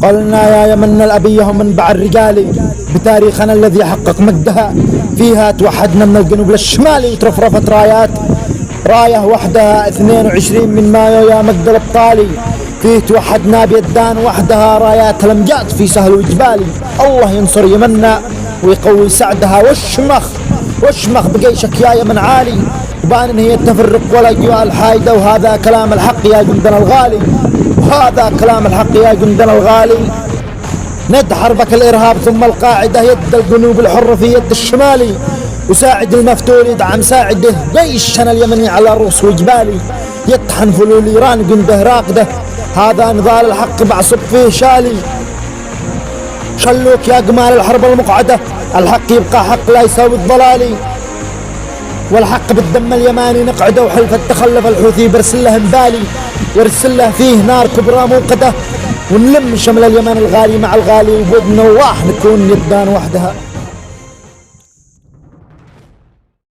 قلنا يا يمن الأبية ومنبع الرجال بتاريخنا الذي حقق مجدها، فيها توحدنا من الجنوب للشمال وترفرفت رايات، راية وحدها 22 من مايو يا مجد الأبطالي، فيه توحدنا بيدان وحدها رايات الأمجاد في سهل وجبالي. الله ينصر يمنا ويقوي سعدها، واشمخ بجيشك يا يمن عالي، وبان هي التفرق والأجواء الحايدة، وهذا كلام الحق يا جندنا الغالي، وهذا كلام الحق يا جندنا الغالي. ند حربك الإرهاب ثم القاعدة، يد الجنوب الحر في يد الشمالي، وساعد المفتول يدعم ساعده، جيشنا اليمني على رؤوس وجبالي، يطحن فلول إيران جنده راقده، هذا نضال الحق بعصب فيه شالي. شلوك يا جمال الحرب المقعدة، الحق يبقى حق لا يساوي الضلالي، والحق بالدم اليماني نقعده، وحلف التخلف الحوثي برسل له مبالي، يرسل له فيه نار كبرى موقده، ونلم شمل اليمن الغالي مع الغالي، وبود نواح نكون يدان وحدها.